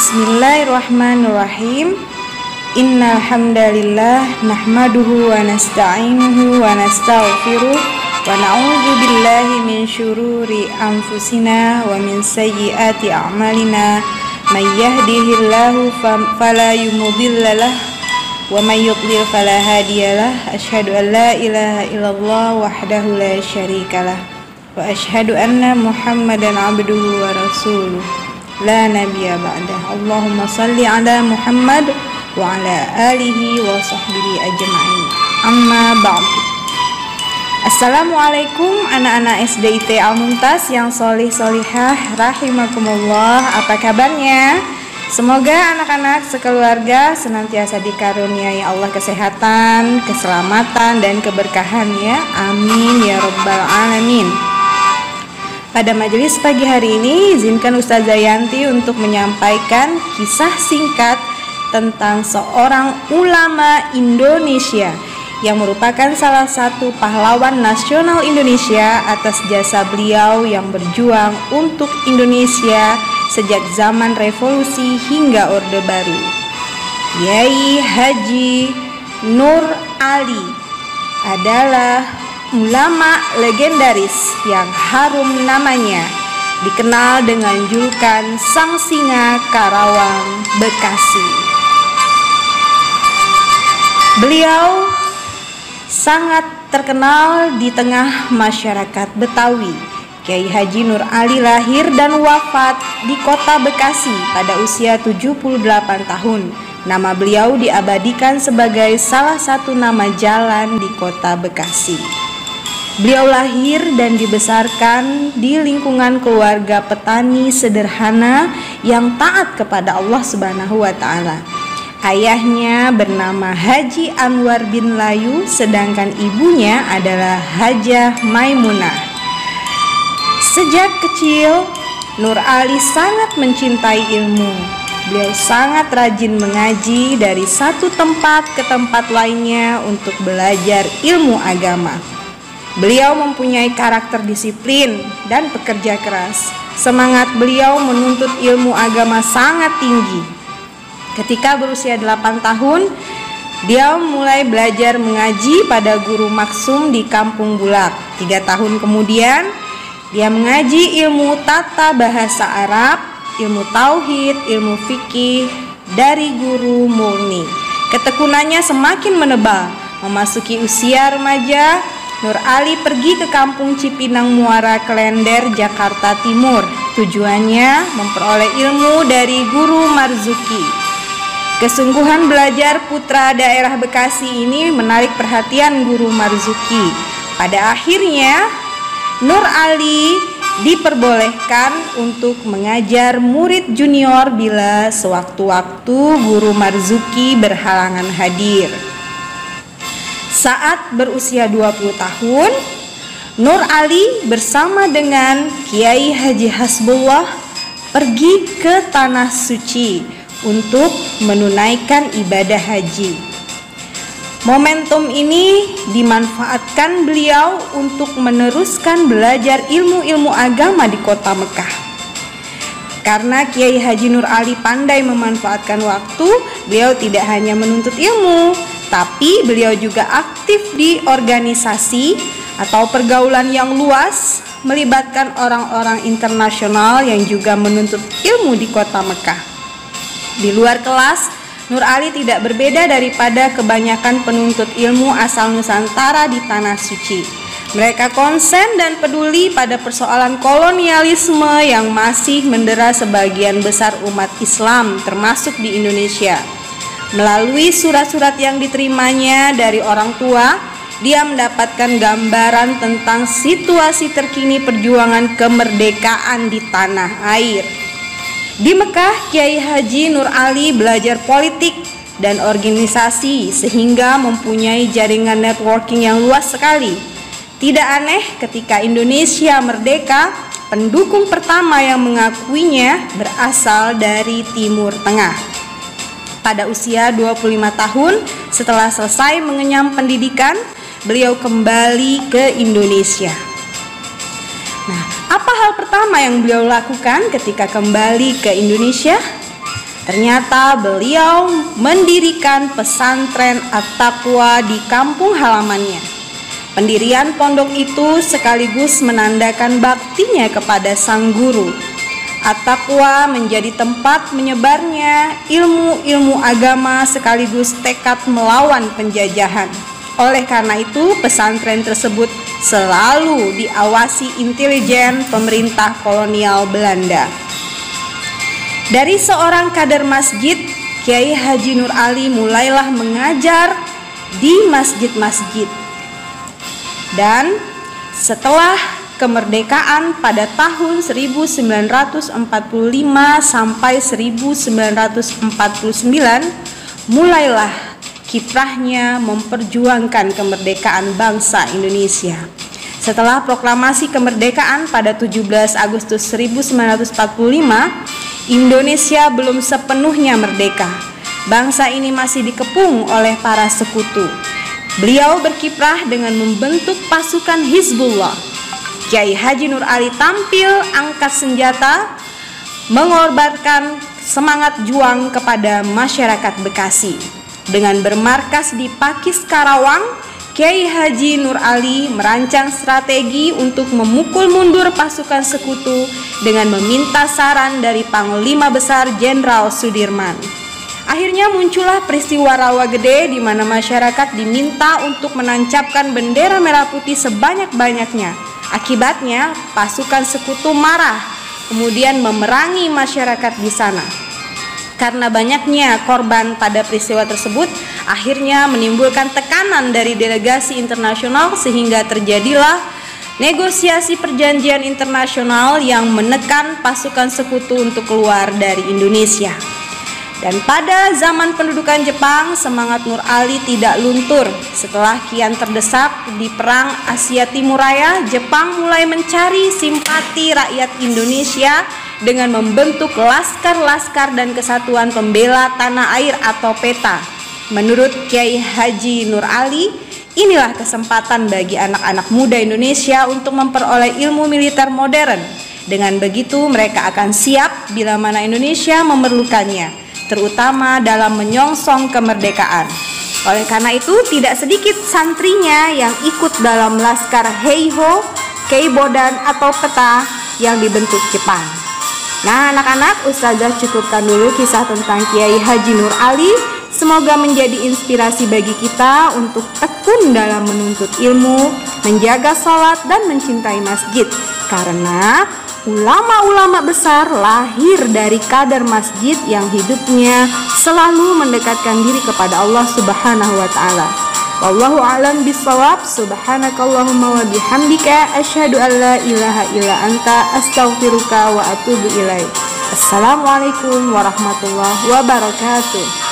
Bismillahirrahmanirrahim. Innal hamdalillah nahmaduhu wa nasta'inuhu wa nastaghfiruh wa na'udzu billahi min syururi anfusina wa min sayyiati a'malina. May yahdihillahu fala mudilla lahu wa may yudlil fala hadiyalah. Asyhadu an la ilaha illallah wahdahu la syarikalah wa asyhadu anna Muhammadan abduhu wa rasuluh la nabiyya ba'dah. Allahumma salli ala Muhammad wa ala alihi wa sahbihi ajma'in. Amma ba'du. Assalamualaikum anak-anak SDIT Al-Mumtaz yang solih-solihah rahimakumullah. Apa kabarnya? Semoga anak-anak sekeluarga senantiasa dikaruniai Allah kesehatan, keselamatan, dan keberkahan ya. Amin ya rabbal alamin. Pada majelis pagi hari ini, izinkan Ustazah Yanti untuk menyampaikan kisah singkat tentang seorang ulama Indonesia yang merupakan salah satu pahlawan nasional Indonesia atas jasa beliau yang berjuang untuk Indonesia sejak zaman revolusi hingga Orde Baru. Kiai Haji Nur Ali adalah ulama legendaris yang harum namanya, dikenal dengan julukan Sang Singa Karawang Bekasi. Beliau sangat terkenal di tengah masyarakat Betawi. Kiai Haji Nur Ali lahir dan wafat di kota Bekasi pada usia 78 tahun. Nama beliau diabadikan sebagai salah satu nama jalan di kota Bekasi. Beliau lahir dan dibesarkan di lingkungan keluarga petani sederhana yang taat kepada Allah Subhanahu wa Ta'ala. Ayahnya bernama Haji Anwar bin Layu, sedangkan ibunya adalah Hajah Maimunah. Sejak kecil, Nur Ali sangat mencintai ilmu. Beliau sangat rajin mengaji dari satu tempat ke tempat lainnya untuk belajar ilmu agama. Beliau mempunyai karakter disiplin dan pekerja keras. Semangat beliau menuntut ilmu agama sangat tinggi. Ketika berusia 8 tahun, dia mulai belajar mengaji pada guru maksum di Kampung Bulak. 3 tahun kemudian, dia mengaji ilmu tata bahasa Arab, ilmu tauhid, ilmu fikih dari guru murni. Ketekunannya semakin menebal. Memasuki usia remaja, Nur Ali pergi ke Kampung Cipinang Muara Klender, Jakarta Timur. Tujuannya memperoleh ilmu dari Guru Marzuki. Kesungguhan belajar putra daerah Bekasi ini menarik perhatian Guru Marzuki. Pada akhirnya, Nur Ali diperbolehkan untuk mengajar murid junior bila sewaktu-waktu Guru Marzuki berhalangan hadir. Saat berusia 20 tahun, Nur Ali bersama dengan Kiai Haji Hasbullah pergi ke Tanah Suci untuk menunaikan ibadah haji. Momentum ini dimanfaatkan beliau untuk meneruskan belajar ilmu-ilmu agama di kota Mekah. Karena Kiai Haji Nur Ali pandai memanfaatkan waktu, beliau tidak hanya menuntut ilmu, tapi beliau juga aktif di organisasi atau pergaulan yang luas, melibatkan orang-orang internasional yang juga menuntut ilmu di kota Mekah. Di luar kelas, Nur Ali tidak berbeda daripada kebanyakan penuntut ilmu asal Nusantara di Tanah Suci. Mereka konsen dan peduli pada persoalan kolonialisme yang masih mendera sebagian besar umat Islam, termasuk di Indonesia. Melalui surat-surat yang diterimanya dari orang tua, dia mendapatkan gambaran tentang situasi terkini perjuangan kemerdekaan di tanah air. Di Mekah, Kiai Haji Nur Ali belajar politik dan organisasi sehingga mempunyai jaringan networking yang luas sekali. Tidak aneh ketika Indonesia merdeka, pendukung pertama yang mengakuinya berasal dari Timur Tengah. Pada usia 25 tahun, setelah selesai mengenyam pendidikan, beliau kembali ke Indonesia. Nah, apa hal pertama yang beliau lakukan ketika kembali ke Indonesia? Ternyata beliau mendirikan pesantren At-Taqwa di kampung halamannya. Pendirian pondok itu sekaligus menandakan baktinya kepada sang guru. At-Taqwa menjadi tempat menyebarnya ilmu-ilmu agama sekaligus tekad melawan penjajahan. Oleh karena itu, pesantren tersebut selalu diawasi intelijen pemerintah kolonial Belanda. Dari seorang kader masjid, Kiai Haji Nur Ali mulailah mengajar di masjid-masjid. Dan setelah kemerdekaan pada tahun 1945 sampai 1949, mulailah kiprahnya memperjuangkan kemerdekaan bangsa Indonesia. Setelah proklamasi kemerdekaan pada 17 Agustus 1945, Indonesia belum sepenuhnya merdeka. Bangsa ini masih dikepung oleh para sekutu. Beliau berkiprah dengan membentuk pasukan Hizbullah. Kiai Haji Nur Ali tampil angkat senjata, mengorbankan semangat juang kepada masyarakat Bekasi. Dengan bermarkas di Pakis Karawang, Kiai Haji Nur Ali merancang strategi untuk memukul mundur pasukan sekutu dengan meminta saran dari Panglima Besar Jenderal Sudirman. Akhirnya muncullah peristiwa Rawa Gede di mana masyarakat diminta untuk menancapkan bendera merah putih sebanyak-banyaknya. Akibatnya pasukan sekutu marah, kemudian memerangi masyarakat di sana. Karena banyaknya korban pada peristiwa tersebut, akhirnya menimbulkan tekanan dari delegasi internasional sehingga terjadilah negosiasi perjanjian internasional yang menekan pasukan sekutu untuk keluar dari Indonesia. Dan pada zaman pendudukan Jepang, semangat Nur Ali tidak luntur. Setelah kian terdesak di Perang Asia Timur Raya, Jepang mulai mencari simpati rakyat Indonesia dengan membentuk Laskar-Laskar dan Kesatuan Pembela Tanah Air atau PETA. Menurut Kiai Haji Nur Ali, inilah kesempatan bagi anak-anak muda Indonesia untuk memperoleh ilmu militer modern. Dengan begitu mereka akan siap bila mana Indonesia memerlukannya, terutama dalam menyongsong kemerdekaan. Oleh karena itu, tidak sedikit santrinya yang ikut dalam Laskar Heiho, Keibodan atau PETA yang dibentuk Jepang. Nah anak-anak, Ustazah cukupkan dulu kisah tentang Kiai Haji Nur Ali. Semoga menjadi inspirasi bagi kita untuk tekun dalam menuntut ilmu, menjaga sholat dan mencintai masjid. Karena ulama-ulama besar lahir dari kader masjid yang hidupnya selalu mendekatkan diri kepada Allah Subhanahu wa taala. Wallahu a'lam bishawab. Subhanakallahumma wa bihamdika asyhadu an la ilaha illa anta astaghfiruka wa atubu ilaik. Assalamualaikum warahmatullahi wabarakatuh.